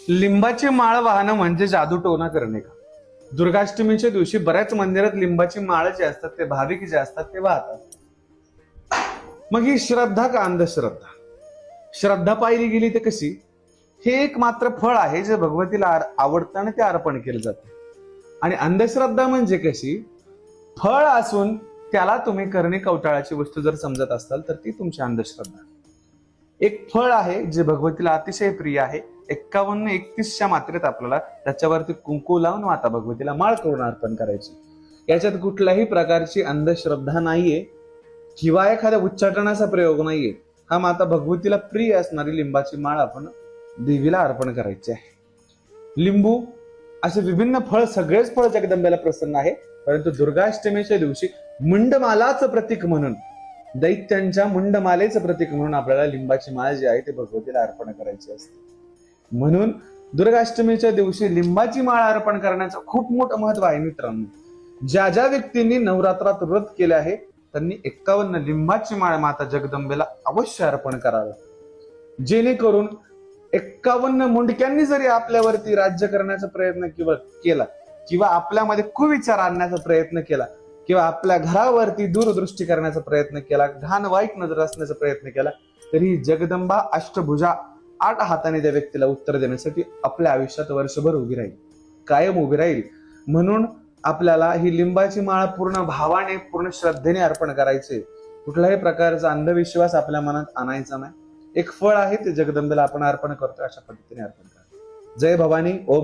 लिंबाची माळ वाहणं म्हणजे जादूटोणा करणे का? दुर्गाष्टमीच्या दिवशी बऱ्याच मंदिरात लिंबाची माळ जे असतात ते भाविक जे असतात ते वाहतात. मग ही श्रद्धा का अंधश्रद्धा? श्रद्धा पाहिली गेली तर कशी, हे एक मात्र फळ आहे जे भगवतीला आवडतं आणि ते अर्पण केलं जातं. आणि अंधश्रद्धा म्हणजे कशी, फळ असून त्याला तुम्ही करणे कवटाळाची वस्तू जर समजत असाल तर ती तुमची अंधश्रद्धा. एक फळ आहे जे भगवतीला अतिशय प्रिय आहे. 51-31च्या मात्रेत आपल्याला त्याच्यावरती कुंकू लावून माता भगवतीला माळ करून अर्पण करायची. याच्यात कुठल्याही प्रकारची अंधश्रद्धा नाहीये किंवा एखाद्या उच्चाटनाचा प्रयोग नाहीये. हा माता भगवतीला प्रिय असणारी लिंबाची माळ आपण देवीला अर्पण करायची आहे. लिंबू असे विभिन्न फळ, सगळेच फळ जगदंबेला प्रसन्न आहे. परंतु दुर्गाष्टमीच्या दिवशी मुंडमालाचं प्रतीक म्हणून, दैत्यांच्या मुंडमालेचं प्रतीक म्हणून आपल्याला लिंबाची माळ जी आहे ते भगवतीला अर्पण करायची असते. म्हणून दुर्गाष्टमीच्या दिवशी लिंबाची माळ अर्पण करण्याचं खूप मोठं महत्व आहे मित्रांनो. ज्या ज्या व्यक्तींनी नवरात्रात व्रत केले आहे त्यांनी 51 लिंबाची माळ माता जगदंबेला अवश्य अर्पण करावं, जेणेकरून 51 मुंडक्यांनी जरी आपल्यावरती राज्य करण्याचा प्रयत्न केला किंवा आपल्यामध्ये कुविचार आणण्याचा प्रयत्न केला किंवा आपल्या घरावरती दूरदृष्टी करण्याचा प्रयत्न केला, घाण वाईट नजर असण्याचा प्रयत्न केला, तरी जगदंबा अष्टभुजा 8 हाताने त्या व्यक्तीला उत्तर देण्यासाठी आपल्या आयुष्यात वर्षभर उभी राहील, कायम उभी राहील. म्हणून आपल्याला ही लिंबाची माळ पूर्ण भावाने, पूर्ण श्रद्धेने अर्पण करायचे. कुठल्याही प्रकारचा अंधविश्वास आपल्या मनात आणायचा नाही. एक फळ आहे ते जगदंबेला आपण अर्पण करतो, अशा पद्धतीने अर्पण करा. जय भवानी. ओम.